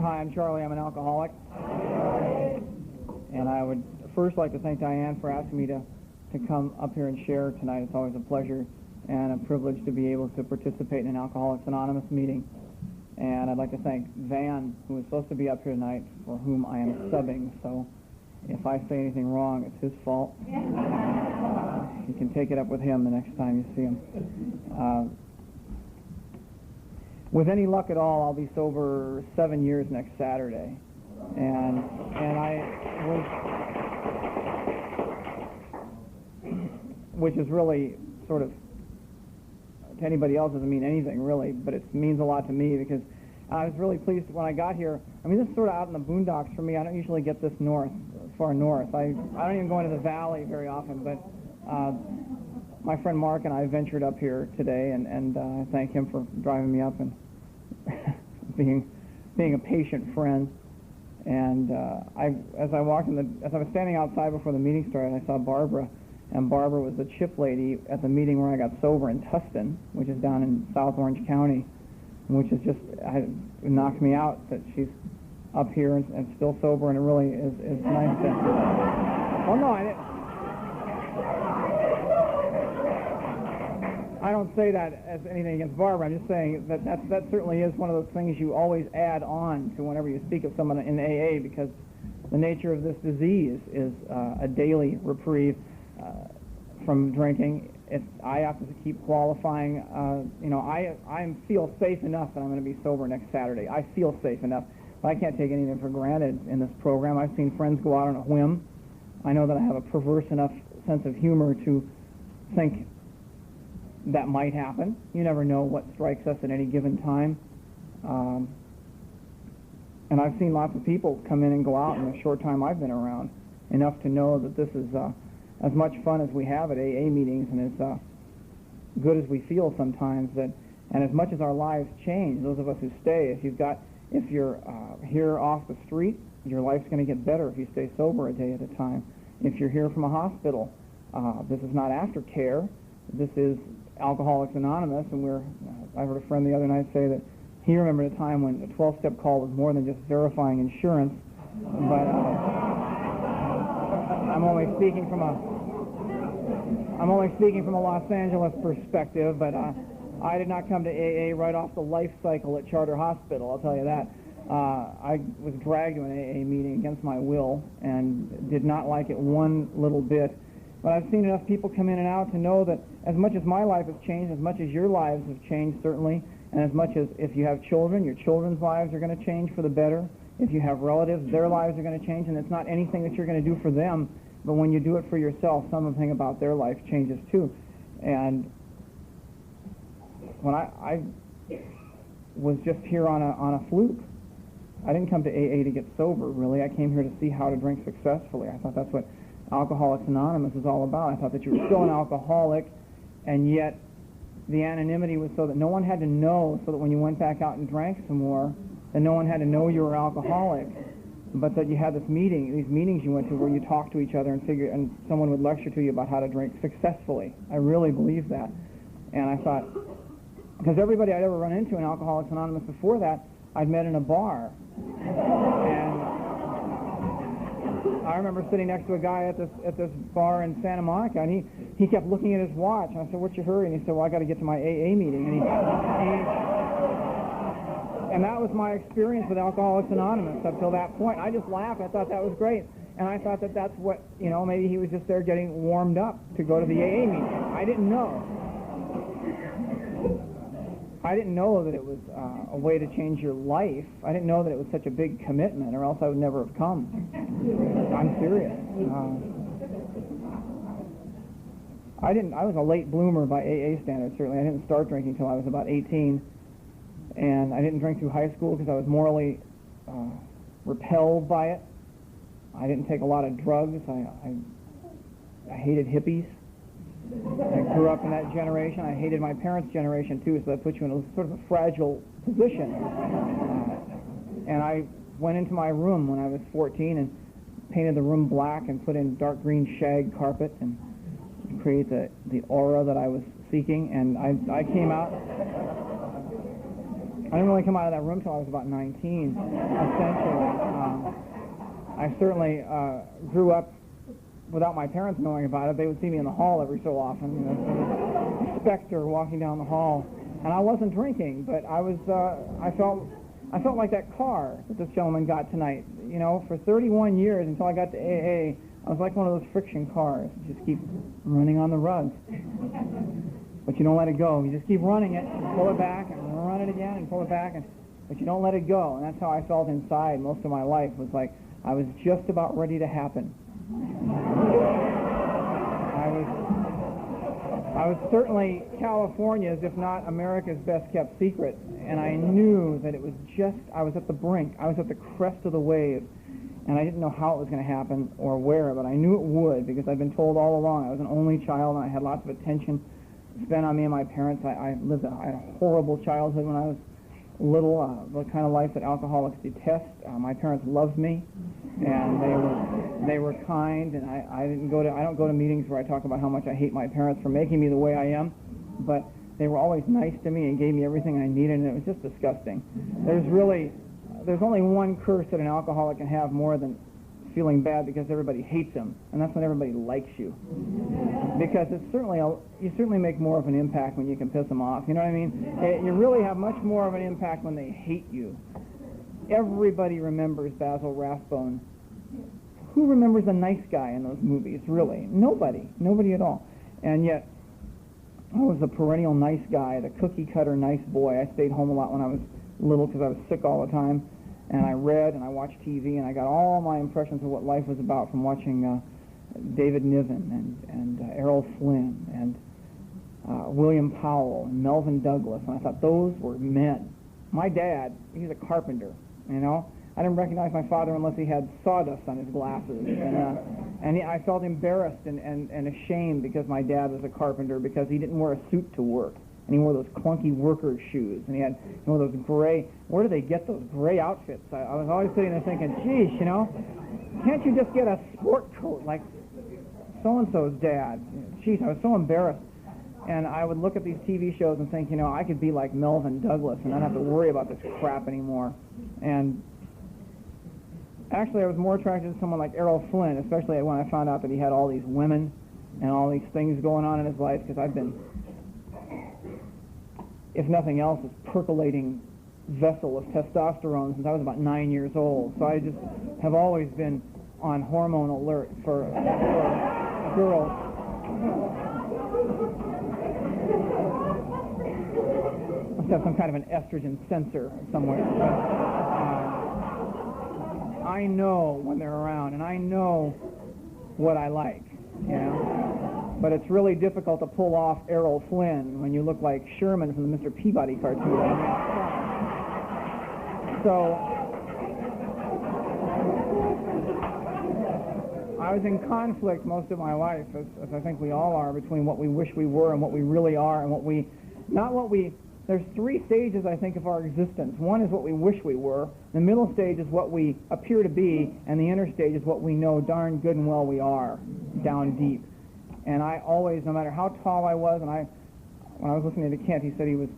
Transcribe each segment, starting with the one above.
Hi, I'm Charlie. I'm an alcoholic. And I would first like to thank Diane for asking me to come up here and share tonight. It's always a pleasure and a privilege to be able to participate in an Alcoholics Anonymous meeting. And I'd like to thank Van, who was supposed to be up here tonight, for whom I am subbing. So if I say anything wrong, it's his fault. You can take it up with him the next time you see him. With any luck at all, I'll be sober 7 years next Saturday. And I was, which is really sort of, to anybody else doesn't mean anything really, but it means a lot to me because I was really pleased when I got here. I mean, this is sort of out in the boondocks for me. I don't usually get this far north. I don't even go into the valley very often, but my friend Mark and I ventured up here today, and I thank him for driving me up and being a patient friend. And as I was standing outside before the meeting started, I saw Barbara, and Barbara was the chip lady at the meeting where I got sober in Tustin, which is down in South Orange County, which is just it knocked me out that she's up here and still sober, and it really is nice to. Well, no, I don't say that as anything against Barbara. I'm just saying that certainly is one of those things you always add on to whenever you speak of someone in AA, because the nature of this disease is a daily reprieve from drinking. I have to keep qualifying. I feel safe enough that I'm going to be sober next Saturday. I feel safe enough. But I can't take anything for granted in this program. I've seen friends go out on a whim. I know that I have a perverse enough sense of humor to think that might happen. You never know what strikes us at any given time. And I've seen lots of people come in and go out in the short time I've been around, enough to know that this is as much fun as we have at AA meetings and as good as we feel sometimes. And as much as our lives change, those of us who stay, if you're here off the street, your life's going to get better if you stay sober a day at a time. If you're here from a hospital, this is not aftercare. This is Alcoholics Anonymous, and I heard a friend the other night say that he remembered a time when a 12-step call was more than just verifying insurance. But I'm only speaking from a Los Angeles perspective. But I did not come to AA right off the life cycle at Charter Hospital. I'll tell you that. I was dragged to an AA meeting against my will and did not like it one little bit. But I've seen enough people come in and out to know that as much as my life has changed, as much as your lives have changed, certainly, and as much as if you have children, your children's lives are going to change for the better. If you have relatives, their lives are going to change, and it's not anything that you're going to do for them, but when you do it for yourself, something about their life changes too. And when I was just here on a fluke. I didn't come to AA to get sober, really. I came here to see how to drink successfully. I thought that's what Alcoholics Anonymous is all about. I thought that you were still an alcoholic, and yet the anonymity was so that no one had to know, so that when you went back out and drank some more, that no one had to know you were alcoholic, but that you had these meetings you went to where you talked to each other and someone would lecture to you about how to drink successfully. I really believed that. And I thought, because everybody I'd ever run into in Alcoholics Anonymous before that, I'd met in a bar. And I remember sitting next to a guy at this bar in Santa Monica, and he kept looking at his watch, and I said, "What's your hurry?" And he said, "Well, I got to get to my AA meeting." And that was my experience with Alcoholics Anonymous up till that point. I just laughed. I thought that was great, and I thought that that's what, maybe he was just there getting warmed up to go to the AA meeting. I didn't know. I didn't know that it was a way to change your life. I didn't know that it was such a big commitment, or else I would never have come. I'm serious. I was a late bloomer by AA standards, certainly. I didn't start drinking until I was about 18, and I didn't drink through high school because I was morally repelled by it. I didn't take a lot of drugs. I hated hippies. I grew up in that generation. I hated my parents' generation too, so that puts you in a sort of a fragile position. And I went into my room when I was 14 and painted the room black and put in dark green shag carpet and create the aura that I was seeking. And I came out, I didn't really come out of that room till I was about 19, essentially. I certainly grew up without my parents knowing about it. They would see me in the hall every so often, you know, a specter walking down the hall. And I wasn't drinking, but I was, I felt like that car that this gentleman got tonight. You know, for 31 years until I got to AA, I was like one of those friction cars. You just keep running on the rugs. But you don't let it go. You just keep running it, and pull it back, and run it again, and pull it back, but you don't let it go. And that's how I felt inside most of my life, was like I was just about ready to happen. I was certainly California's, if not America's, best kept secret, and I knew that it was just, I was at the brink, I was at the crest of the wave, and I didn't know how it was going to happen or where, but I knew it would, because I've been told all along I was an only child, and I had lots of attention spent on me and my parents. I had a horrible childhood when I was little, the kind of life that alcoholics detest. My parents loved me, and they were kind, and I don't go to meetings where I talk about how much I hate my parents for making me the way I am, but they were always nice to me and gave me everything I needed, and it was just disgusting. There's only one curse that an alcoholic can have more than feeling bad because everybody hates him, and that's when everybody likes you. Because you certainly make more of an impact when you can piss them off. You know what I mean? You really have much more of an impact when they hate you. Everybody remembers Basil Rathbone. Who remembers the nice guy in those movies, really? Nobody at all. And yet, I was a perennial nice guy, the cookie-cutter nice boy. I stayed home a lot when I was little because I was sick all the time. And I read and I watched TV, and I got all my impressions of what life was about from watching David Niven and Errol Flynn and William Powell and Melvin Douglas, and I thought those were men. My dad, he's a carpenter, you know. I didn't recognize my father unless he had sawdust on his glasses, and I felt embarrassed and ashamed because my dad was a carpenter, because he didn't wear a suit to work. And he wore those clunky worker shoes, and he had those gray. Where do they get those gray outfits? I was always sitting there thinking, geez, you know, can't you just get a sport coat like so-and-so's dad? Geez, I was so embarrassed. And I would look at these TV shows and think, you know, I could be like Melvin Douglas and not have to worry about this crap anymore. And actually, I was more attracted to someone like Errol Flynn, especially when I found out that he had all these women and all these things going on in his life, because I've been, if nothing else, this percolating vessel of testosterone since I was about 9 years old. So I just have always been on hormone alert for girls. Must have some kind of an estrogen sensor somewhere. But, I know when they're around, and I know what I like, you know. But it's really difficult to pull off Errol Flynn when you look like Sherman from the Mr. Peabody cartoon. So I was in conflict most of my life, as I think we all are, between what we wish we were and what we really are, and there's three stages, I think, of our existence. One is what we wish we were, the middle stage is what we appear to be, and the inner stage is what we know darn good and well we are, down deep. And I always, no matter how tall I was, and when I was listening to Kent, he said he was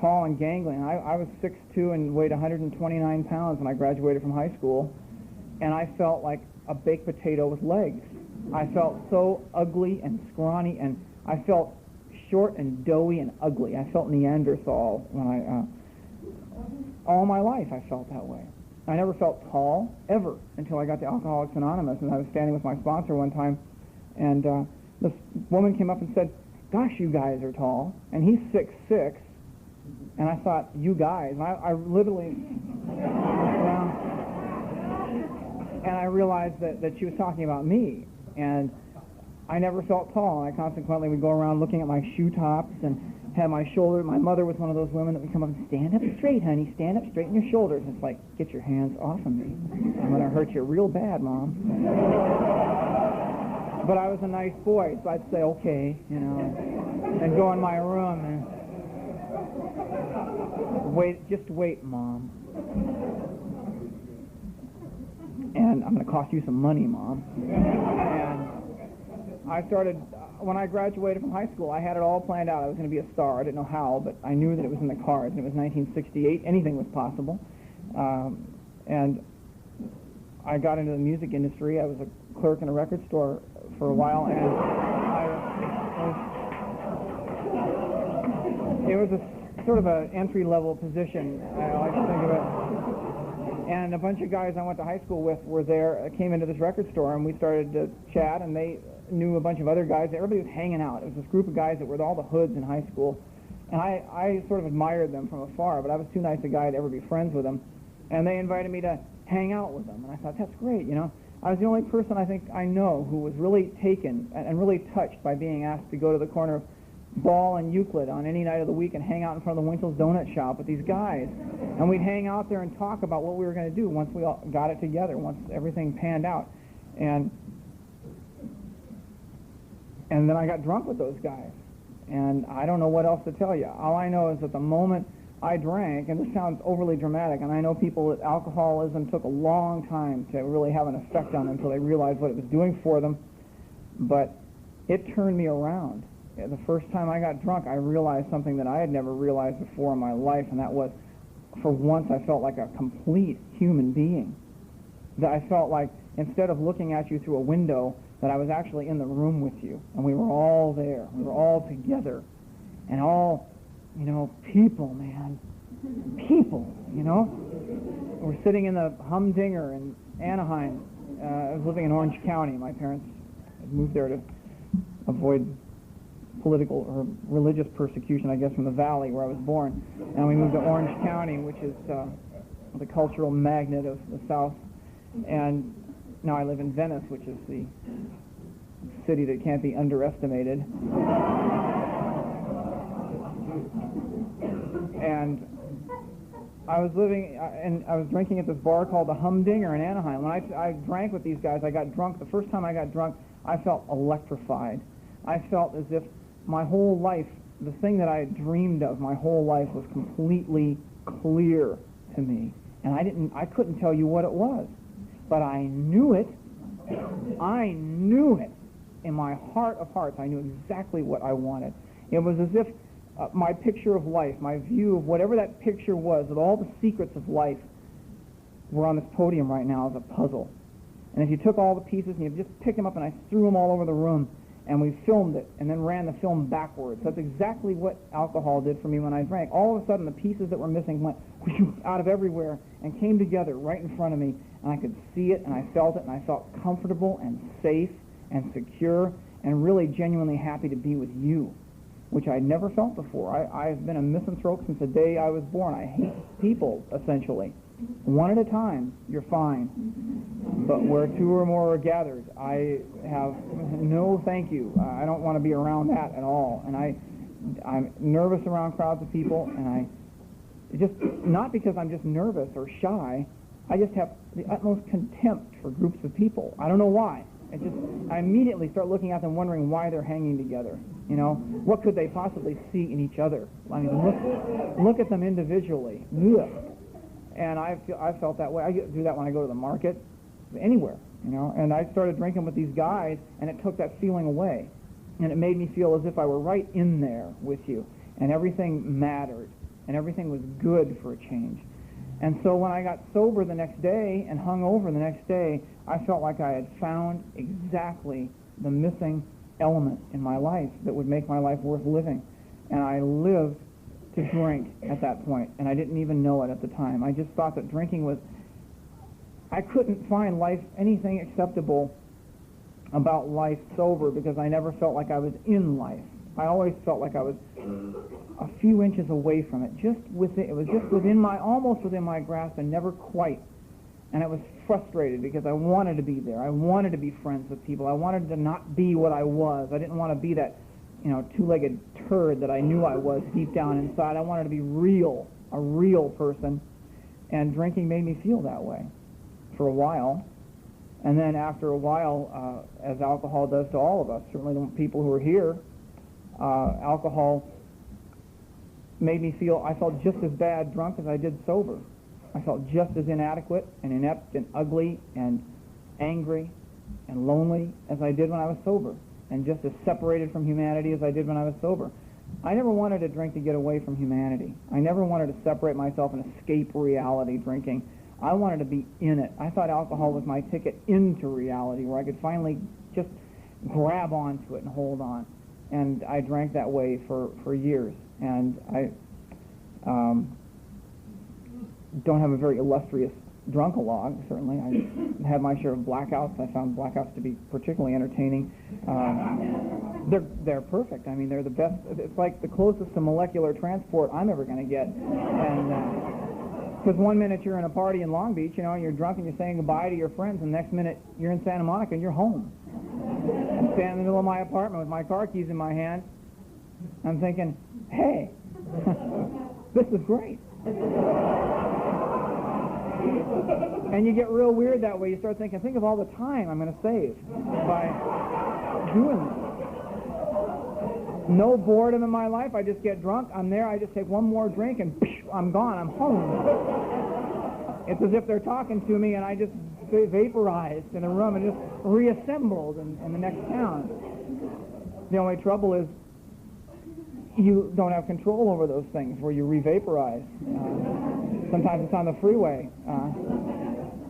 tall and gangling. I was 6'2" and weighed 129 pounds when I graduated from high school, and I felt like a baked potato with legs. I felt so ugly and scrawny, and I felt short and doughy and ugly. I felt Neanderthal when all my life I felt that way. I never felt tall, ever, until I got to Alcoholics Anonymous, and I was standing with my sponsor one time, and this woman came up and said, "Gosh, you guys are tall." And he's 6'6", and I thought, "You guys." And I literally, and I realized that she was talking about me, and I never felt tall, and I consequently would go around looking at my shoe tops and had my shoulder. My mother was one of those women that would come up and stand up straight, honey, stand up straight in your shoulders. It's like, get your hands off of me. I'm going to hurt you real bad, Mom. But I was a nice boy, so I'd say, okay, you know, and go in my room and wait, just wait, Mom. And I'm going to cost you some money, Mom. I started, when I graduated from high school, I had it all planned out. I was going to be a star. I didn't know how, but I knew that it was in the cards, and it was 1968. Anything was possible. And I got into the music industry. I was a clerk in a record store for a while, and it was a sort of an entry-level position, I like to think of it. And a bunch of guys I went to high school with were there, came into this record store, and we started to chat, and they knew a bunch of other guys. Everybody was hanging out. It was this group of guys that were all the hoods in high school, and I sort of admired them from afar, but I was too nice a guy to ever be friends with them. And they invited me to hang out with them, and I thought, that's great, you know. I was the only person I think I know who was really taken and really touched by being asked to go to the corner of Ball and Euclid on any night of the week and hang out in front of the Winkel's Donut Shop with these guys. And we'd hang out there and talk about what we were going to do once we all got it together, once everything panned out. And then I got drunk with those guys. And I don't know what else to tell you. All I know is that the moment I drank, and this sounds overly dramatic, and I know people that alcoholism took a long time to really have an effect on them until they realized what it was doing for them, but it turned me around. The first time I got drunk, I realized something that I had never realized before in my life, and that was, for once, I felt like a complete human being. That I felt like, instead of looking at you through a window, that I was actually in the room with you, and we were all there. We were all together, and all, you know, people, man. People, you know? We're sitting in the Humdinger in Anaheim. I was living in Orange County. My parents had moved there to avoid political or religious persecution, I guess, from the valley where I was born. And we moved to Orange County, which is the cultural magnet of the South. And now I live in Venice, which is the city that can't be underestimated. And I was living, and I was drinking at this bar called the Humdinger in Anaheim. When I drank with these guys, I got drunk. The first time I got drunk, I felt electrified. I felt as if my whole life, the thing that I had dreamed of my whole life, was completely clear to me. And I couldn't tell you what it was. But I knew it. I knew it. In my heart of hearts, I knew exactly what I wanted. It was as if my picture of life, my view of whatever that picture was, of all the secrets of life, were on this podium right now as a puzzle. And if you took all the pieces and you just picked them up, and I threw them all over the room, and we filmed it, and then ran the film backwards. That's exactly what alcohol did for me when I drank. All of a sudden, the pieces that were missing went out of everywhere and came together right in front of me, and I could see it, and I felt it, and I felt comfortable and safe and secure and really genuinely happy to be with you, which I'd never felt before. I've been a misanthrope since the day I was born. I hate people, essentially. One at a time, you're fine. But where two or more are gathered, I have no thank you. I don't want to be around that at all. And I'm nervous around crowds of people, and I just, not because I'm just nervous or shy, I just have the utmost contempt for groups of people. I don't know why. I immediately start looking at them wondering why they're hanging together. You know, what could they possibly see in each other? I mean, look at them individually. Ugh. And I felt that way. I do that when I go to the market, anywhere, you know. And I started drinking with these guys, and it took that feeling away. And it made me feel as if I were right in there with you, and everything mattered, and everything was good for a change. And so when I got sober the next day and hung over the next day, I felt like I had found exactly the missing element in my life that would make my life worth living. And I lived to drink at that point, and I didn't even know it at the time. I just thought that drinking was, I couldn't find life, anything acceptable about life sober, because I never felt like I was in life. I always felt like I was a few inches away from it, it was just within my, almost within my grasp, and never quite. And I was frustrated because I wanted to be there. I wanted to be friends with people. I wanted to not be what I was. I didn't want to be that, you know, two-legged turd that I knew I was deep down inside. I wanted to be real, a real person. And drinking made me feel that way for a while. And then after a while, as alcohol does to all of us, certainly the people who are here, alcohol made me feel, I felt just as bad drunk as I did sober. I felt just as inadequate and inept and ugly and angry and lonely as I did when I was sober. and just as separated from humanity as I did when I was sober. I never wanted to drink to get away from humanity. I never wanted to separate myself and escape reality drinking. I wanted to be in it. I thought alcohol was my ticket into reality, where I could finally just grab onto it and hold on. And I drank that way for years. And I don't have a very illustrious drunk-a-log, certainly. I had my share of blackouts. I found blackouts to be particularly entertaining. They're perfect. I mean, they're the best. It's like the closest to molecular transport I'm ever going to get. And because one minute you're in a party in Long Beach, and you're drunk and you're saying goodbye to your friends, and the next minute you're in Santa Monica and you're home. I'm standing in the middle of my apartment with my car keys in my hand. I'm thinking, hey, this is great. And you get real weird that way. You start thinking, think of all the time I'm going to save by doing this. No boredom in my life. I just get drunk. I'm there. I just take one more drink and I'm gone. I'm home. It's as if they're talking to me and I just vaporized in a room and just reassembled in the next town. The only trouble is you don't have control over those things where you re-vaporize. Sometimes it's on the freeway.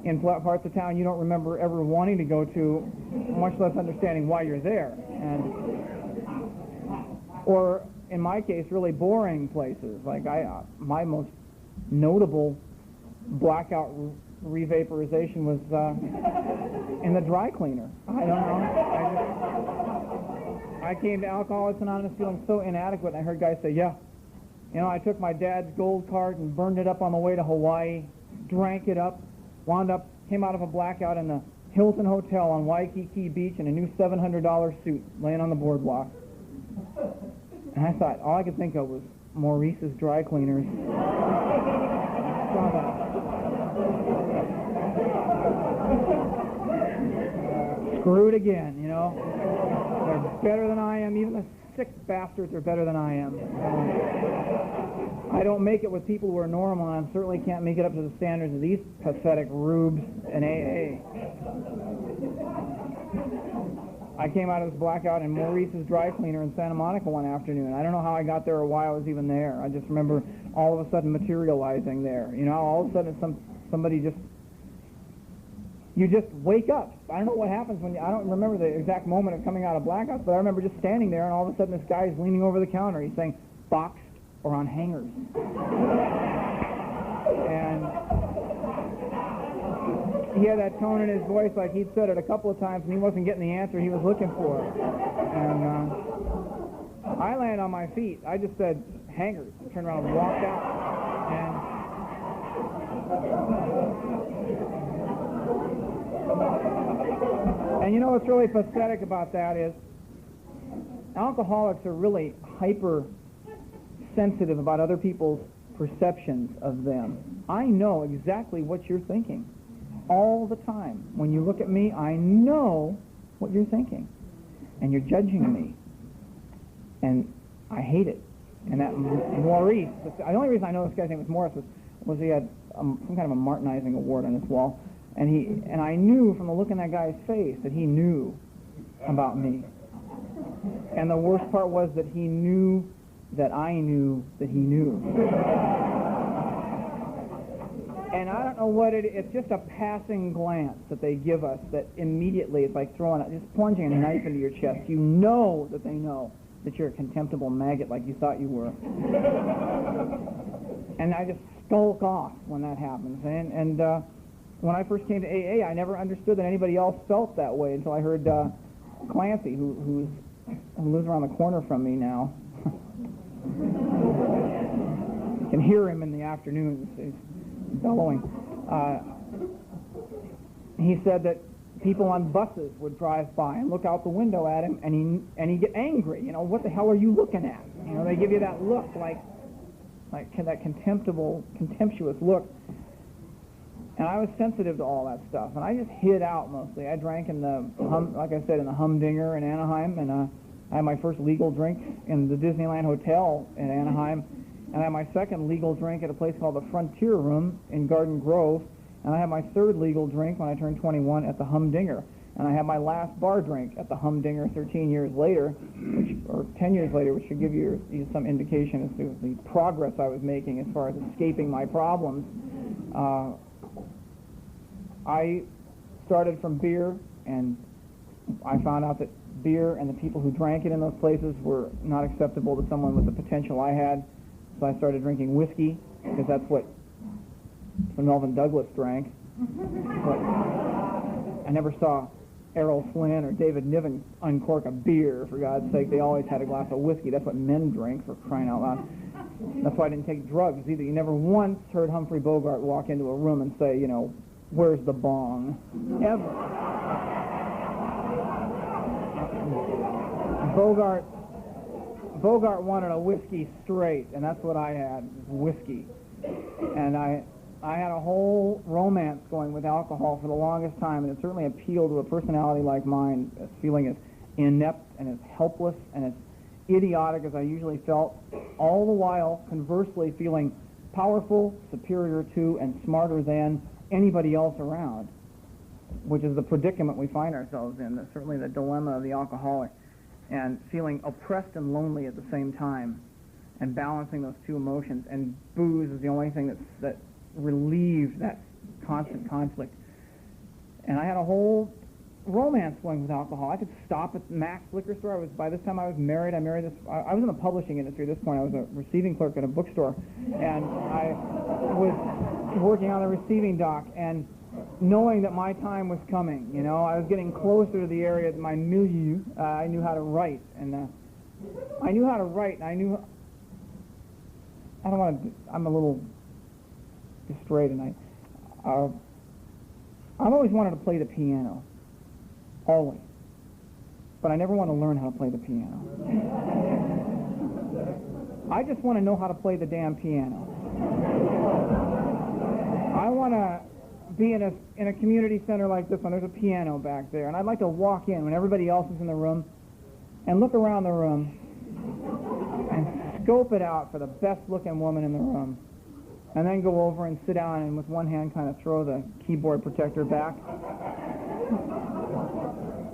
In parts of town you don't remember ever wanting to go to, much less understanding why you're there. Or in my case, really boring places. Like my most notable blackout revaporization was in the dry cleaner. I don't know. I came to Alcoholics Anonymous feeling so inadequate, and I heard guys say, yeah, I took my dad's gold card and burned it up on the way to Hawaii, drank it up, came out of a blackout in the Hilton Hotel on Waikiki Beach in a new $700 suit laying on the boardwalk. And I thought, all I could think of was Maurice's dry cleaners. Screwed again, They're better than I am. Even the sick bastards are better than I am. I don't make it with people who are normal, and I certainly can't make it up to the standards of these pathetic rubes in AA. I came out of this blackout in Maurice's dry cleaner in Santa Monica one afternoon. I don't know how I got there or why I was even there. I just remember all of a sudden materializing there. All of a sudden somebody you just wake up. I don't know what happens I don't remember the exact moment of coming out of blackouts, but I remember just standing there, and all of a sudden this guy is leaning over the counter. He's saying, boxed or on hangers. And he had that tone in his voice like he'd said it a couple of times, and he wasn't getting the answer he was looking for. And I landed on my feet. I just said, hangers. I turned around and walked out. And what's really pathetic about that is alcoholics are really hyper-sensitive about other people's perceptions of them. I know exactly what you're thinking all the time. When you look at me, I know what you're thinking. And you're judging me. And I hate it. And that Maurice, the only reason I know this guy's name was Morris was he had some kind of a Martinizing award on his wall. And I knew from the look in that guy's face that he knew about me. And the worst part was that he knew that I knew that he knew. And I don't know what it's just a passing glance that they give us that immediately it's like just plunging a knife into your chest. You know that they know that you're a contemptible maggot like you thought you were. And I just skulk off when that happens. And when I first came to AA, I never understood that anybody else felt that way until I heard Clancy, who lives around the corner from me now. You can hear him in the afternoons. He's bellowing. He said that people on buses would drive by and look out the window at him, and he'd get angry. What the hell are you looking at? They give you that look, like that contemptuous look. And I was sensitive to all that stuff, and I just hid out mostly. I drank in like I said, in the Humdinger in Anaheim, and I had my first legal drink in the Disneyland Hotel in Anaheim, and I had my second legal drink at a place called the Frontier Room in Garden Grove, and I had my third legal drink when I turned 21 at the Humdinger. And I had my last bar drink at the Humdinger 13 years later, or 10 years later, which should give you some indication as to the progress I was making as far as escaping my problems. I started from beer, and I found out that beer and the people who drank it in those places were not acceptable to someone with the potential I had. So I started drinking whiskey, because that's what Melvin Douglas drank. But I never saw Errol Flynn or David Niven uncork a beer, for God's sake. They always had a glass of whiskey. That's what men drink, for crying out loud. That's why I didn't take drugs either. You never once heard Humphrey Bogart walk into a room and say, you know, where's the bong? Ever. Bogart wanted a whiskey straight, and that's what I had, whiskey. And I had a whole romance going with alcohol for the longest time, and it certainly appealed to a personality like mine, as feeling as inept and as helpless and as idiotic as I usually felt, all the while conversely feeling powerful, superior to, and smarter than anybody else around, which is the predicament we find ourselves in, certainly the dilemma of the alcoholic, and feeling oppressed and lonely at the same time, and balancing those two emotions. And booze is the only thing that relieved that constant conflict. And I had a whole romance going with alcohol. I could stop at Mac's liquor store. By this time I was married. I was in the publishing industry at this point. I was a receiving clerk at a bookstore, and I was working on the receiving dock, and knowing that my time was coming, you know, I was getting closer to the area of my milieu. I knew how to write, and I knew how to write, and I'm a little distrait, and I've always wanted to play the piano, always, but I never want to learn how to play the piano. I just want to know how to play the damn piano. I want to be in a community center like this one. There's a piano back there, and I'd like to walk in when everybody else is in the room and look around the room and scope it out for the best-looking woman in the room, and then go over and sit down and with one hand kind of throw the keyboard protector back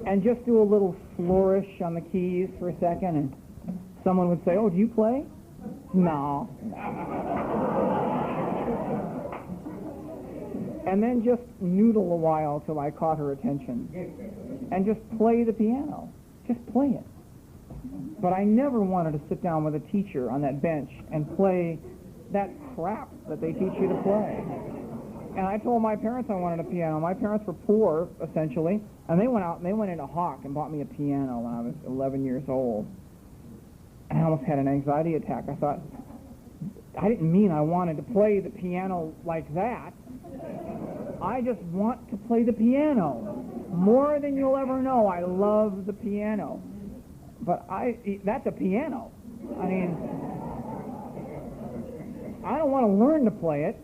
and just do a little flourish on the keys for a second, and someone would say, "Oh, do you play?" No. And then just noodle a while till I caught her attention, and just play the piano. Just play it. But I never wanted to sit down with a teacher on that bench and play that crap that they teach you to play. And I told my parents I wanted a piano. My parents were poor, essentially, and they went out and they went into Hawk and bought me a piano when I was 11 years old. And I almost had an anxiety attack. I thought, I didn't mean I wanted to play the piano like that. I just want to play the piano. More than you'll ever know, I love the piano. But that's a piano. I mean, I don't want to learn to play it.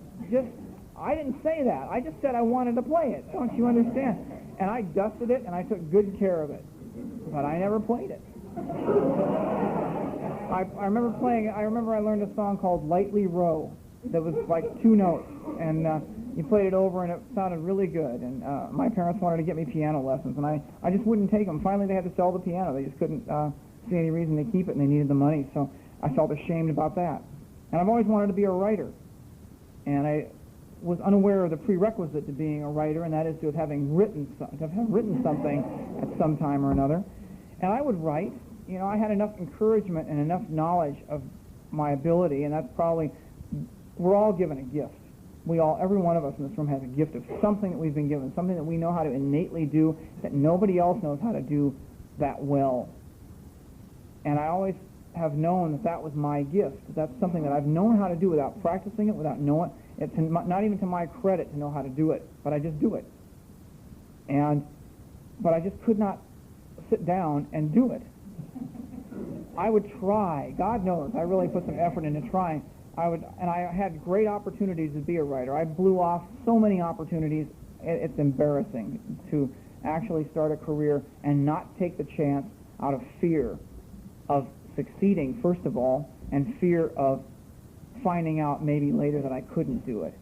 I didn't say that. I just said I wanted to play it. Don't you understand? And I dusted it, and I took good care of it. But I never played it. I remember I learned a song called Lightly Row that was like 2 notes, and you played it over, and it sounded really good. And my parents wanted to get me piano lessons, and I just wouldn't take them. Finally, they had to sell the piano. They just couldn't see any reason to keep it, and they needed the money, so I felt ashamed about that. And I've always wanted to be a writer, and I was unaware of the prerequisite to being a writer, and that is to have written something at some time or another. And I would write. You know, I had enough encouragement and enough knowledge of my ability, and that's probably, we're all given a gift. Every one of us in this room has a gift of something that we've been given, something that we know how to innately do that nobody else knows how to do that well. And I always have known that was my gift. That's something that I've known how to do without practicing it, without knowing it. It's not even to my credit to know how to do it, but I just do it. But I just could not sit down and do it. I would try. God knows, I really put some effort into trying. And I had great opportunities to be a writer. I blew off so many opportunities. It's embarrassing to actually start a career and not take the chance out of fear of succeeding, first of all, and fear of finding out maybe later that I couldn't do it.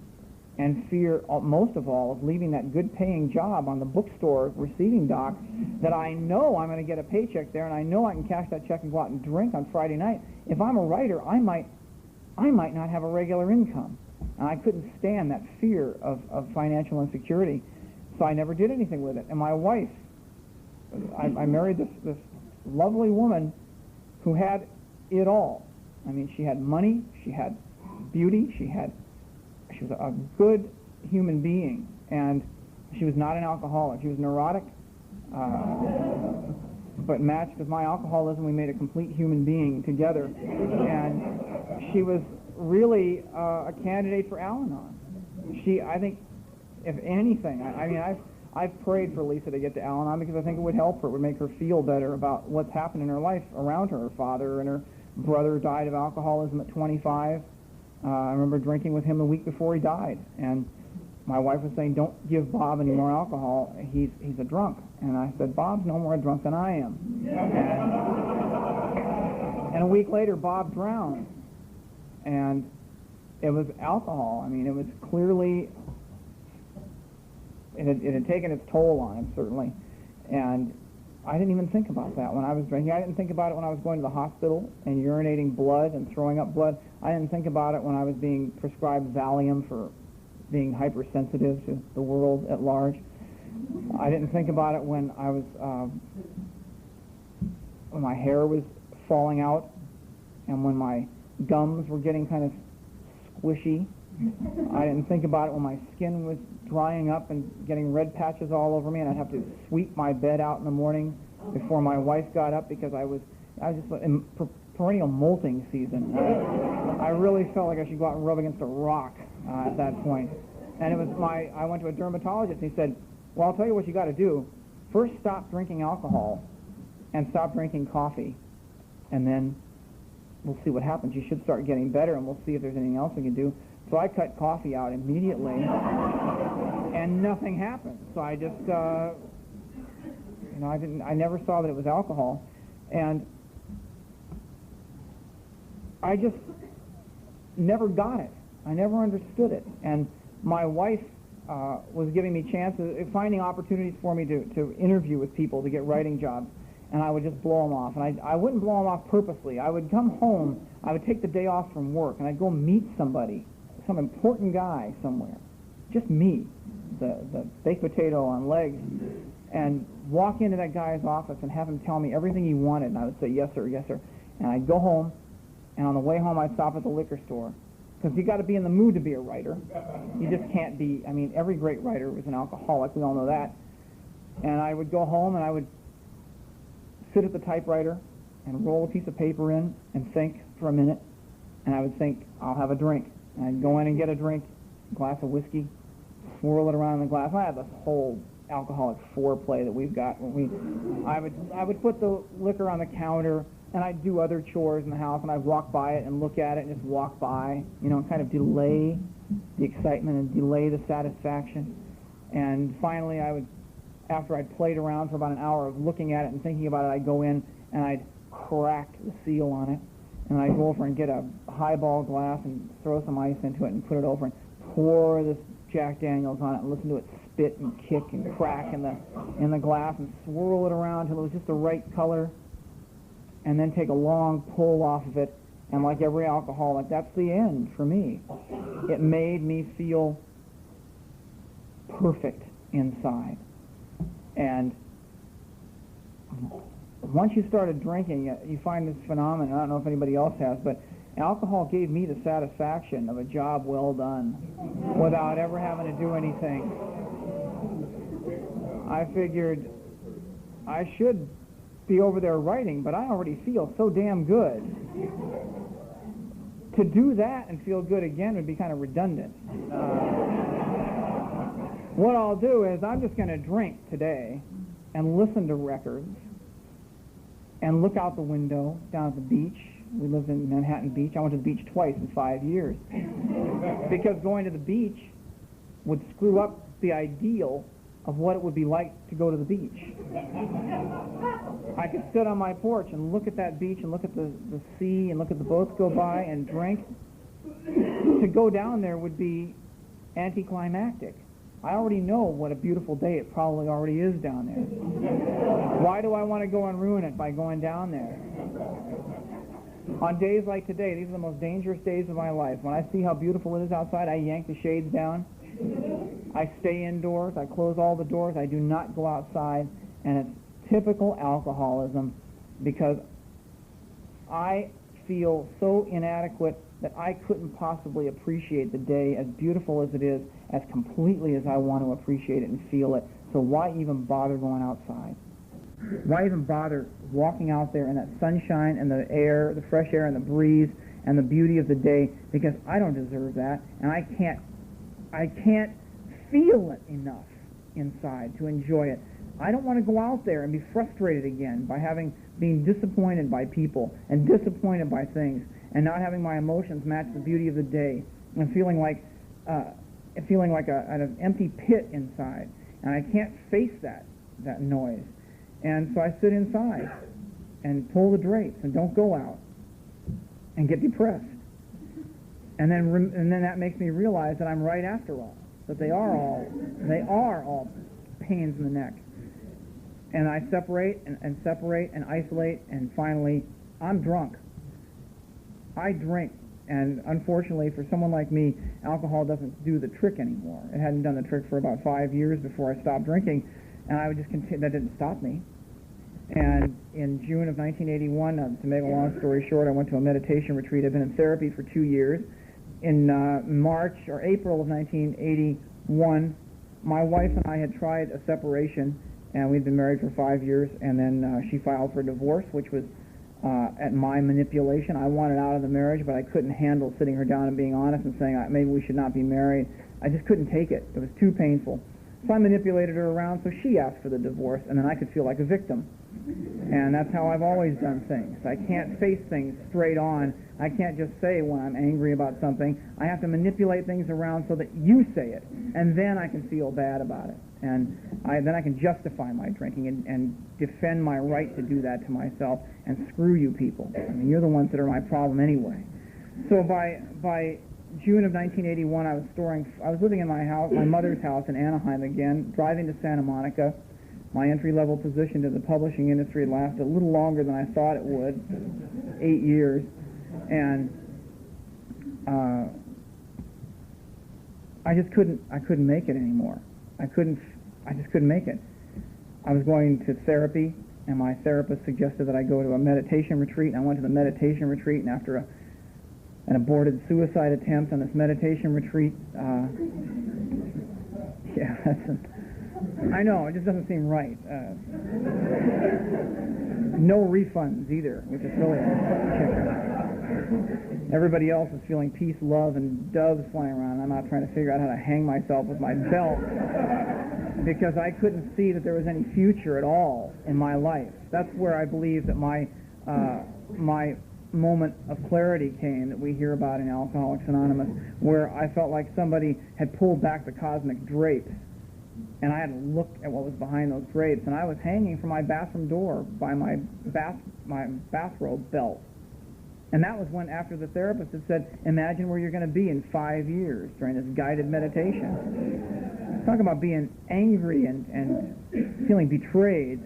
and fear, most of all, of leaving that good-paying job on the bookstore receiving dock that I know I'm going to get a paycheck there, and I know I can cash that check and go out and drink on Friday night. If I'm a writer, I might not have a regular income. And I couldn't stand that fear of financial insecurity, so I never did anything with it. And my wife, I married this lovely woman who had it all. I mean, she had money, she had beauty, she was a good human being, and she was not an alcoholic. She was neurotic, but matched with my alcoholism, we made a complete human being together. And she was really a candidate for Al-Anon. I think, if anything, I've prayed for Lisa to get to Al-Anon because I think it would help her. It would make her feel better about what's happened in her life around her. Her father and her brother died of alcoholism at 25. I remember drinking with him the week before he died, and my wife was saying, "Don't give Bob any more alcohol. He's a drunk." And I said, "Bob's no more drunk than I am." And a week later, Bob drowned, and it was alcohol. I mean, it was clearly, it had taken its toll on him, certainly. And I didn't even think about that when I was drinking. I didn't think about it when I was going to the hospital and urinating blood and throwing up blood. I didn't think about it when I was being prescribed Valium for being hypersensitive to the world at large. I didn't think about it when I was when my hair was falling out and when my gums were getting kind of squishy. I didn't think about it when my skin was drying up and getting red patches all over me, and I'd have to sweep my bed out in the morning before my wife got up because I was just in perennial molting season. I really felt like I should go out and rub against a rock at that point. And it was I went to a dermatologist, and he said, "Well, I'll tell you what you got to do. First, stop drinking alcohol and stop drinking coffee, and then we'll see what happens. You should start getting better, and we'll see if there's anything else we can do." So I cut coffee out immediately, and nothing happened. So I just, I never saw that it was alcohol, and I just never got it. I never understood it. And my wife was giving me chances, finding opportunities for me to interview with people to get writing jobs, and I would just blow them off. And I wouldn't blow them off purposely. I would come home, I would take the day off from work, and I'd go meet somebody, some important guy somewhere, just me, the baked potato on legs, and walk into that guy's office and have him tell me everything he wanted, and I would say, "Yes, sir, yes, sir." And I'd go home, and on the way home I'd stop at the liquor store, because you got to be in the mood to be a writer. You just can't be, every great writer was an alcoholic, we all know that. And I would go home and I would sit at the typewriter and roll a piece of paper in and think for a minute, and I would think, I'll have a drink. And I'd go in and get a drink, a glass of whiskey, swirl it around in the glass. I had this whole alcoholic foreplay that we've got. I would put the liquor on the counter, and I'd do other chores in the house, and I'd walk by it and look at it and just walk by, and kind of delay the excitement and delay the satisfaction. And finally, after I'd played around for about an hour of looking at it and thinking about it, I'd go in and I'd crack the seal on it, and I'd go over and get a highball glass and throw some ice into it and put it over and pour this Jack Daniels on it and listen to it spit and kick and crack in the glass and swirl it around until it was just the right color, and then take a long pull off of it. And like every alcoholic, that's the end for me. It made me feel perfect inside. And once you started drinking, you find this phenomenon, I don't know if anybody else has, but alcohol gave me the satisfaction of a job well done without ever having to do anything. I figured I should be over there writing, but I already feel so damn good. To do that and feel good again would be kind of redundant. What I'll do is I'm just going to drink today and listen to records and look out the window down at the beach. We lived in Manhattan Beach. I went to the beach twice in 5 years because going to the beach would screw up the ideal of what it would be like to go to the beach. I could sit on my porch and look at that beach and look at the sea and look at the boats go by and drink. To go down there would be anticlimactic. I already know what a beautiful day it probably already is down there. Why do I want to go and ruin it by going down there? On days like today, these are the most dangerous days of my life. When I see how beautiful it is outside, I yank the shades down. I stay indoors. I close all the doors. I do not go outside. And it's typical alcoholism because I feel so inadequate that I couldn't possibly appreciate the day, as beautiful as it is, as completely as I want to appreciate it and feel it. So why even bother going outside? Why even bother walking out there in that sunshine and the air, the fresh air and the breeze and the beauty of the day? Because I don't deserve that, and I can't feel it enough inside to enjoy it. I don't want to go out there and be frustrated again by being disappointed by people and disappointed by things and not having my emotions match the beauty of the day and feeling like an empty pit inside. And I can't face that noise. And so I sit inside and pull the drapes and don't go out and get depressed. And then that makes me realize that I'm right after all, that they are all pains in the neck. And I separate and separate and isolate, and finally, I'm drunk. I drink, and unfortunately for someone like me, alcohol doesn't do the trick anymore. It hadn't done the trick for about 5 years before I stopped drinking, and I would just continue. That didn't stop me. And in June of 1981, to make a long story short, I went to a meditation retreat. I've been in therapy for 2 years. In March or April of 1981, my wife and I had tried a separation, and we'd been married for 5 years, and then she filed for divorce, which was at my manipulation. I wanted out of the marriage, but I couldn't handle sitting her down and being honest and saying maybe we should not be married. I just couldn't take it. It was too painful. So I manipulated her around so she asked for the divorce, and then I could feel like a victim. And that's how I've always done things. I can't face things straight on. I can't just say when I'm angry about something. I have to manipulate things around so that you say it, and then I can feel bad about it. And then I can justify my drinking and defend my right to do that to myself, and screw you people. I mean, you're the ones that are my problem anyway. So by June of 1981, I was living in my house, my mother's house in Anaheim again, driving to Santa Monica. My entry-level position to the publishing industry lasted a little longer than I thought it would, 8 years, and I couldn't make it anymore. I just couldn't make it. I was going to therapy, and my therapist suggested that I go to a meditation retreat, and I went to the meditation retreat, and after an aborted suicide attempt on this meditation retreat, I know, it just doesn't seem right. No refunds either, which is really everybody else is feeling peace, love, and doves flying around. I'm out trying to figure out how to hang myself with my belt because I couldn't see that there was any future at all in my life. That's where I believe that my moment of clarity came that we hear about in Alcoholics Anonymous, where I felt like somebody had pulled back the cosmic drapes, and I had to look at what was behind those drapes, and I was hanging from my bathroom door by my bathrobe belt. And that was when, after the therapist had said, imagine where you're going to be in 5 years during this guided meditation. Talk about being angry and feeling betrayed.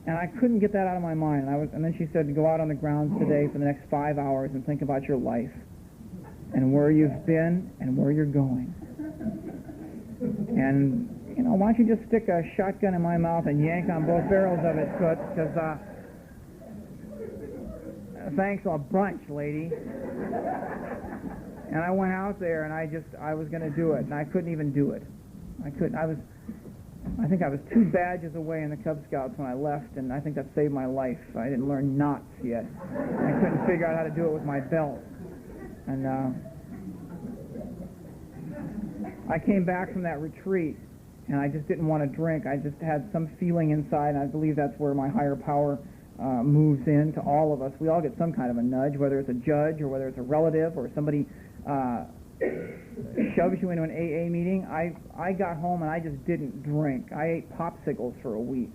And I couldn't get that out of my mind. And then she said, go out on the grounds today for the next 5 hours and think about your life and where you've been and where you're going. And, why don't you just stick a shotgun in my mouth and yank on both barrels of it, because thanks a bunch, lady. And I went out there, and I was going to do it, and I couldn't even do it. I think I was 2 badges away in the Cub Scouts when I left, and I think that saved my life. I didn't learn knots yet. I couldn't figure out how to do it with my belt. And I came back from that retreat, and I just didn't want to drink. I just had some feeling inside, and I believe that's where my higher power moves in to all of us. We all get some kind of a nudge, whether it's a judge or whether it's a relative or somebody shoves you into an AA meeting. I got home and I just didn't drink. I ate popsicles for a week.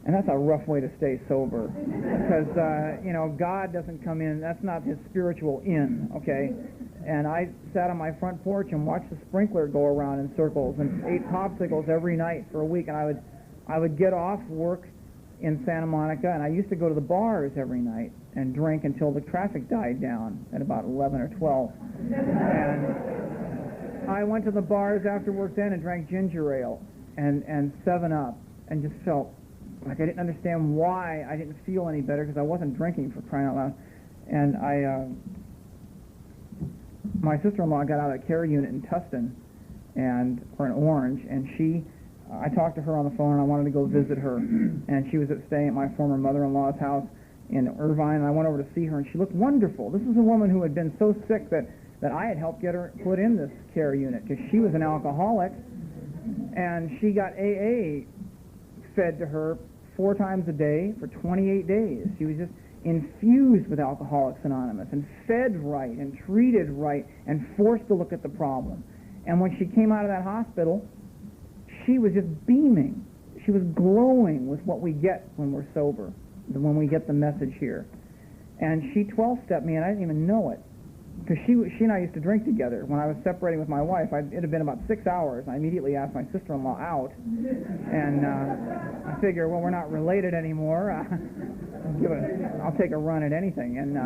And that's a rough way to stay sober. Because, God doesn't come in. That's not his spiritual in, okay? And I sat on my front porch and watched the sprinkler go around in circles and ate popsicles every night for a week. And I would get off work in Santa Monica, and I used to go to the bars every night and drink until the traffic died down at about 11 or 12. And I went to the bars after work then and drank ginger ale and 7-Up, and just felt like I didn't understand why I didn't feel any better, because I wasn't drinking, for crying out loud. And my sister-in-law got out of a care unit in Tustin for an Orange, and I talked to her on the phone, and I wanted to go visit her. And she was staying at my former mother-in-law's house in Irvine, and I went over to see her, and she looked wonderful. This was a woman who had been so sick that I had helped get her put in this care unit, because she was an alcoholic, and she got AA fed to her 4 times a day for 28 days. She was just infused with Alcoholics Anonymous and fed right and treated right and forced to look at the problem. And when she came out of that hospital, she was just beaming. She was glowing with what we get when we're sober, when we get the message here. And she 12-stepped me, and I didn't even know it, because she and I used to drink together. When I was separating with my wife, it had been about 6 hours. I immediately asked my sister-in-law out, and I figure, well, we're not related anymore. I'll take a run at anything. And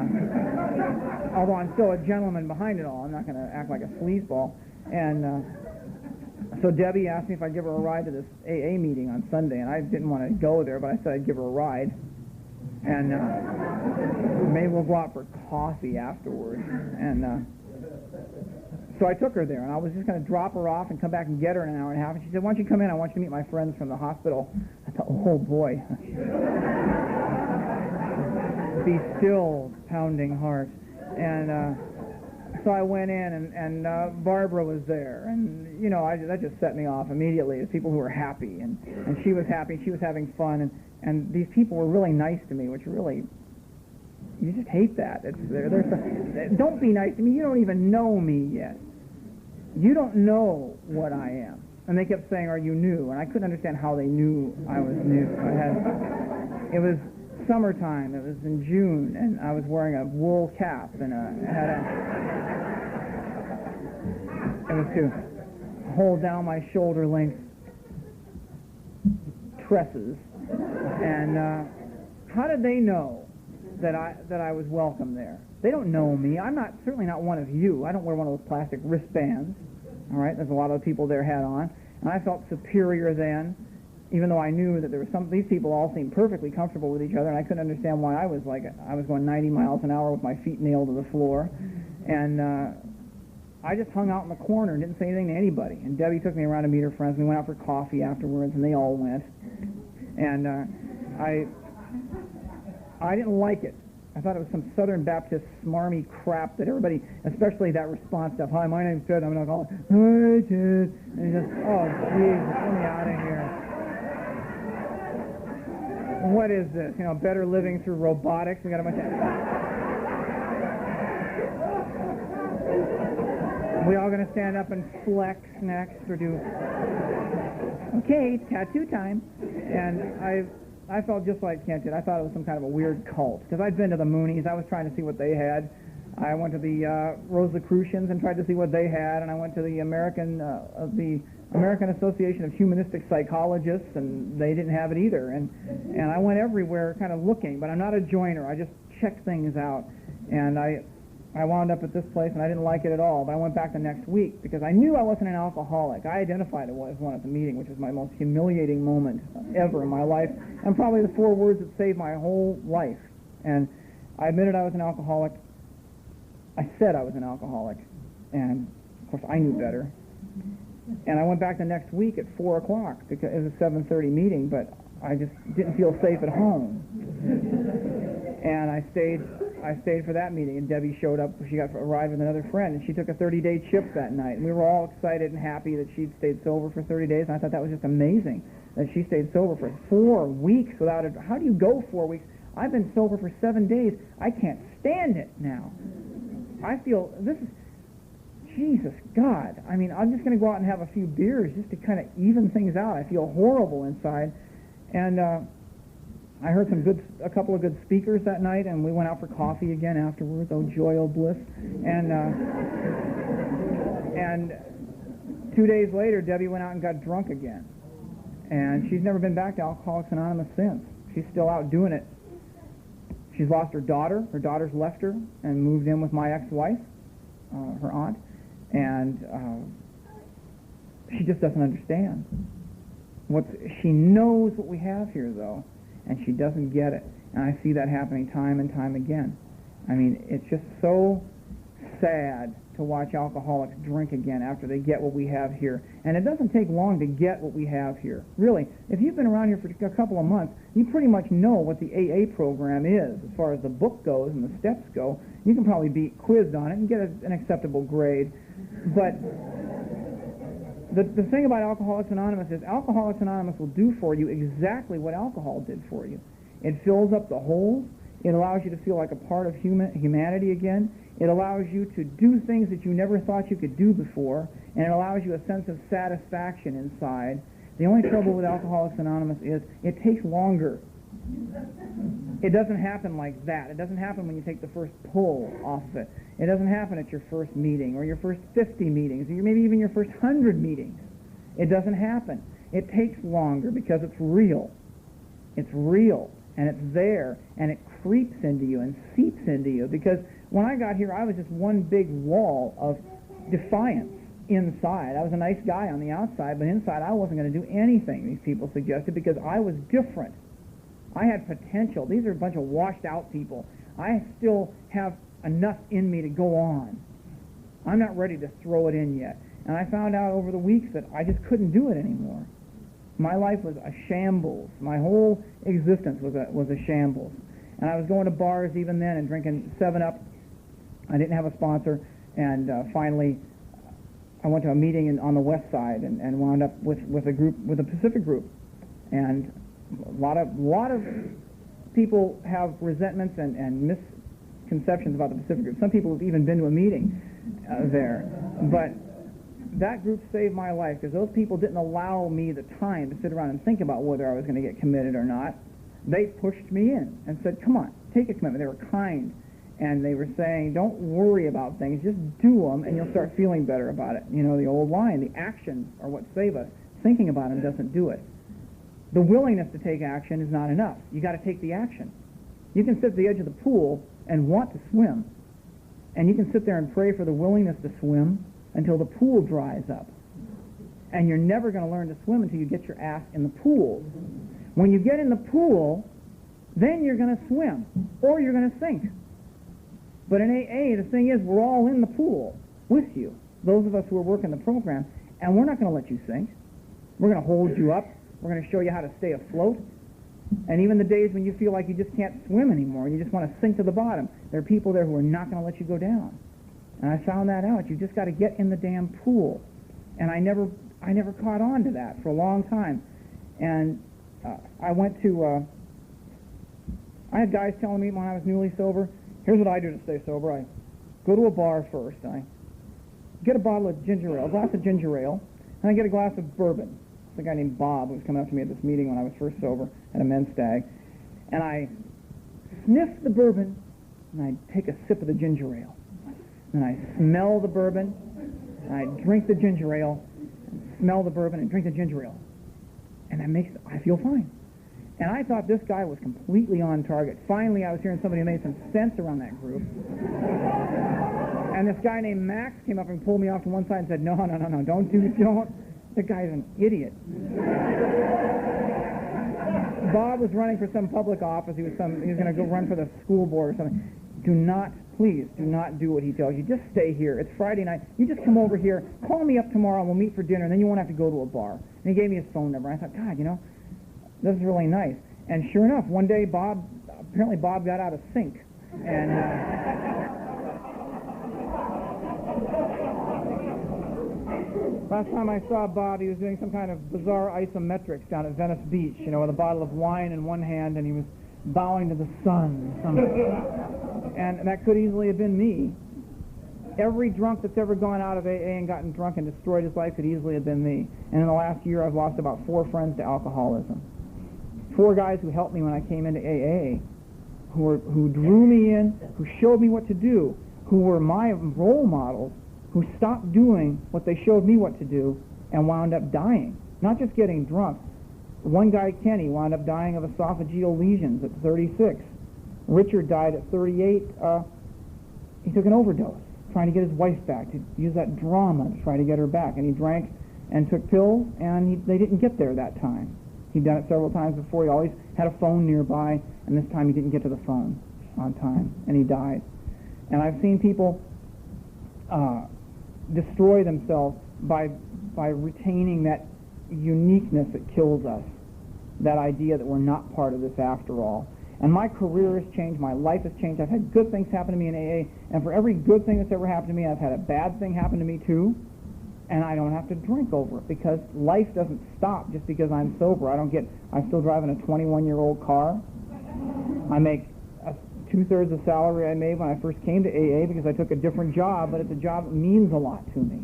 although I'm still a gentleman behind it all, I'm not going to act like a sleazeball. And so Debbie asked me if I'd give her a ride to this AA meeting on Sunday, and I didn't want to go there, but I said I'd give her a ride. And maybe we'll go out for coffee afterward. And so I took her there, and I was just going to drop her off and come back and get her in an hour and a half. And she said, "Why don't you come in? I want you to meet my friends from the hospital." I thought, oh boy. Be still, pounding heart. And so I went in, and Barbara was there, and that just set me off immediately as people who were happy, and she was happy, she was having fun, and these people were really nice to me, which really, you just hate that. Don't be nice to me. You don't even know me yet. You don't know what I am. And they kept saying, "Are you new?" And I couldn't understand how they knew I was new. It was summertime. It was in June, and I was wearing a wool cap and it was to hold down my shoulder-length tresses. And how did they know that I was welcome there? They don't know me. I'm certainly not one of you. I don't wear one of those plastic wristbands. All right, there's a lot of people there had on, and I felt superior then, even though I knew that there were these people all seemed perfectly comfortable with each other, and I couldn't understand why I was going 90 miles an hour with my feet nailed to the floor. And I just hung out in the corner and didn't say anything to anybody. And Debbie took me around to meet her friends. We went out for coffee afterwards, and they all went. And I didn't like it. I thought it was some Southern Baptist smarmy crap that everybody, especially that response stuff. "Hi, my name's Ted. I'm an alcoholic." "Hi, Ted." And just, oh, Jesus, get me out of here. What is this? Better living through robotics? We got a bunch of... We all going to stand up and flex next or do... Okay, it's tattoo time. And I felt just like Kent did. I thought it was some kind of a weird cult, because I'd been to the Moonies. I was trying to see what they had. I went to the Rosicrucians and tried to see what they had, and I went to the American Association of Humanistic Psychologists, and they didn't have it either. And I went everywhere kind of looking, but I'm not a joiner. I just check things out. And I wound up at this place, and I didn't like it at all. But I went back the next week because I knew I wasn't an alcoholic. I identified it as one at the meeting, which was my most humiliating moment ever in my life, and probably the 4 words that saved my whole life. And I admitted I was an alcoholic. I said I was an alcoholic, and of course I knew better. And I went back the next week at 4 o'clock because it was a 7:30 meeting, but I just didn't feel safe at home. And I stayed for that meeting, and Debbie showed up. She got a ride with another friend, and she took a 30-day chip that night. And we were all excited and happy that she'd stayed sober for 30 days, and I thought that was just amazing that she stayed sober for 4 weeks without it. How do you go 4 weeks? I've been sober for 7 days. I can't stand it now. I feel this is... Jesus, God. I mean, I'm just going to go out and have a few beers just to kind of even things out. I feel horrible inside. And I heard a couple of good speakers that night, and we went out for coffee again afterwards. Oh joy, oh bliss! And 2 days later, Debbie went out and got drunk again, and she's never been back to Alcoholics Anonymous since. She's still out doing it. She's lost her daughter. Her daughter's left her and moved in with my ex-wife, her aunt, and she just doesn't understand. She knows what we have here, though, and she doesn't get it. And I see that happening time and time again. I mean, it's just so sad to watch alcoholics drink again after they get what we have here. And it doesn't take long to get what we have here. Really, if you've been around here for a couple of months, you pretty much know what the AA program is as far as the book goes and the steps go. You can probably be quizzed on it and get an acceptable grade. But the thing about Alcoholics Anonymous is Alcoholics Anonymous will do for you exactly what alcohol did for you. It fills up the holes. It allows you to feel like a part of humanity again. It allows you to do things that you never thought you could do before, and it allows you a sense of satisfaction inside. The only trouble with Alcoholics Anonymous is it takes longer. It doesn't happen like that. It doesn't happen when you take the first pull off of it. It doesn't happen at your first meeting or your first 50 meetings or maybe even your first 100 meetings. It doesn't happen. It takes longer because it's real. It's real, and it's there, and it creeps into you and seeps into you. Because when I got here, I was just one big wall of defiance inside. I was a nice guy on the outside, but inside I wasn't going to do anything these people suggested because I was different. I had potential. These are a bunch of washed out people. I still have enough in me to go on. I'm not ready to throw it in yet. And I found out over the weeks that I just couldn't do it anymore. My life was a shambles. My whole existence was a shambles. And I was going to bars even then and drinking 7-Up. I didn't have a sponsor, and finally I went to a meeting on the west side and wound up with a Pacific group. And a lot of people have resentments and misconceptions about the Pacific group. Some people have even been to a meeting there. But that group saved my life because those people didn't allow me the time to sit around and think about whether I was going to get committed or not. They pushed me in and said, come on, take a commitment. They were kind, and they were saying, don't worry about things, just do them and you'll start feeling better about it. You know, the old line, the actions are what save us. Thinking about them doesn't do it. The willingness to take action is not enough. You got to take the action. You can sit at the edge of the pool and want to swim, and you can sit there and pray for the willingness to swim until the pool dries up. And you're never going to learn to swim until you get your ass in the pool. When you get in the pool, then you're going to swim, or you're going to sink. But in AA, the thing is, we're all in the pool with you, those of us who are working the program, and we're not going to let you sink. We're going to hold you up. We're going to show you how to stay afloat. And even the days when you feel like you just can't swim anymore, and you just want to sink to the bottom, there are people there who are not going to let you go down. And I found that out. You just got to get in the damn pool. And I never caught on to that for a long time. And I went to, I had guys telling me when I was newly sober, here's what I do to stay sober. I go to a bar first, and I get a bottle of ginger ale, a glass of ginger ale, and I get a glass of bourbon. It's a guy named Bob who was coming up to me at this meeting when I was first sober at a men's stag. And I sniff the bourbon, and I take a sip of the ginger ale. And I smell the bourbon, and I drink the ginger ale, and smell the bourbon, and drink the ginger ale. And I feel fine. And I thought this guy was completely on target. Finally, I was hearing somebody who made some sense around that group. And this guy named Max came up and pulled me off to one side and said, no, don't. The guy's an idiot. Bob was running for some public office. He was going to go run for the school board or something. Please do not do what he tells you. Just stay here. It's Friday night. You just come over here. Call me up tomorrow and we'll meet for dinner, and then you won't have to go to a bar. And he gave me his phone number. I thought, God, this is really nice. And sure enough, one day apparently Bob got out of sync. And last time I saw Bob, he was doing some kind of bizarre isometrics down at Venice Beach, with a bottle of wine in one hand, and he was bowing to the sun. And that could easily have been me. Every drunk that's ever gone out of AA and gotten drunk and destroyed his life could easily have been me. And in the last year, I've lost about 4 friends to alcoholism. 4 guys who helped me when I came into AA, who drew me in, who showed me what to do, who were my role models, who stopped doing what they showed me what to do and wound up dying. Not just getting drunk. One guy, Kenny, wound up dying of esophageal lesions at 36. Richard died at 38. He took an overdose, trying to get his wife back, to use that drama to try to get her back. And he drank and took pills, and they didn't get there that time. He'd done it several times before. He always had a phone nearby, and this time he didn't get to the phone on time, and he died. And I've seen people destroy themselves by retaining that uniqueness that kills us, that idea that we're not part of this after all. And my career has changed, my life has changed. I've had good things happen to me in AA, and for every good thing that's ever happened to me, I've had a bad thing happen to me too, and I don't have to drink over it, because life doesn't stop just because I'm sober. I'm still driving a 21-year-old car. I make 2/3 the salary I made when I first came to AA because I took a different job, but it's a job that means a lot to me.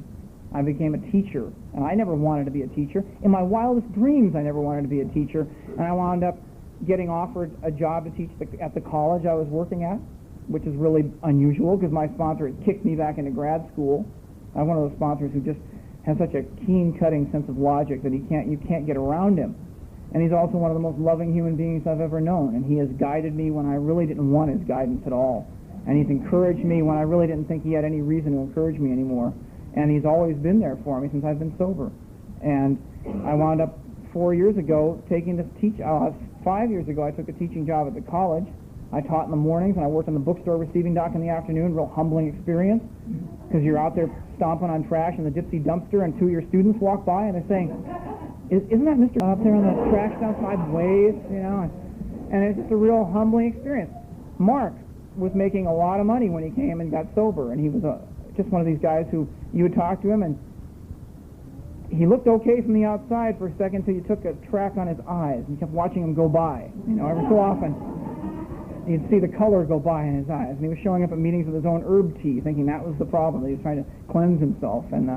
I became a teacher, and I never wanted to be a teacher. In my wildest dreams, I never wanted to be a teacher, and I wound up getting offered a job to teach at the college I was working at, which is really unusual because my sponsor had kicked me back into grad school. I'm one of those sponsors who just has such a keen-cutting sense of logic that you can't get around him. And he's also one of the most loving human beings I've ever known, and he has guided me when I really didn't want his guidance at all. And he's encouraged me when I really didn't think he had any reason to encourage me anymore. And he's always been there for me since I've been sober. And I wound up 4 years ago taking to teach. 5 years ago I took a teaching job at the college. I taught in the mornings, and I worked on the bookstore receiving dock in the afternoon. Real humbling experience, because you're out there stomping on trash in the gypsy dumpster, and 2 of your students walk by and they're saying, "Isn't that Mr. up there on the trash dump sideways?" You know, and it's just a real humbling experience. Mark was making a lot of money when he came and got sober, and he was just one of these guys who you would talk to him, and he looked okay from the outside for a second until you took a track on his eyes, and you kept watching him go by. You know, every so often you'd see the color go by in his eyes, and he was showing up at meetings with his own herb tea, thinking that was the problem. He was trying to cleanse himself, and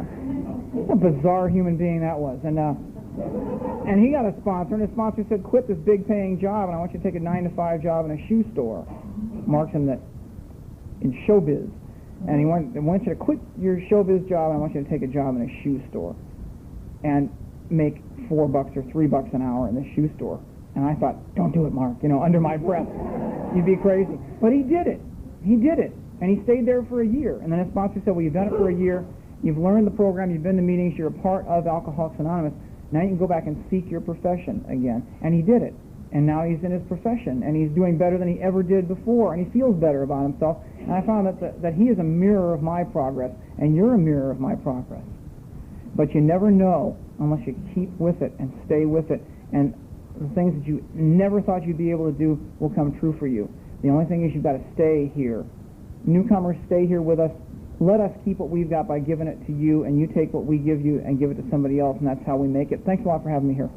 what a bizarre human being that was. And he got a sponsor, and his sponsor said, "Quit this big-paying job, and I want you to take a 9-to-5 job in a shoe store." Mark's in showbiz, and he wants you to quit your showbiz job, and I want you to take a job in a shoe store and make $4 or $3 an hour in the shoe store. And I thought, "Don't do it, Mark," under my breath. You'd be crazy. But he did it. He did it. And he stayed there for a year. And then his sponsor said, "Well, you've done it for a year. You've learned the program. You've been to meetings. You're a part of Alcoholics Anonymous. Now you can go back and seek your profession again." And he did it. And now he's in his profession. And he's doing better than he ever did before. And he feels better about himself. And I found that he is a mirror of my progress. And you're a mirror of my progress. But you never know unless you keep with it and stay with it. And the things that you never thought you'd be able to do will come true for you. The only thing is you've got to stay here. Newcomers, stay here with us. Let us keep what we've got by giving it to you, and you take what we give you and give it to somebody else, and that's how we make it. Thanks a lot for having me here.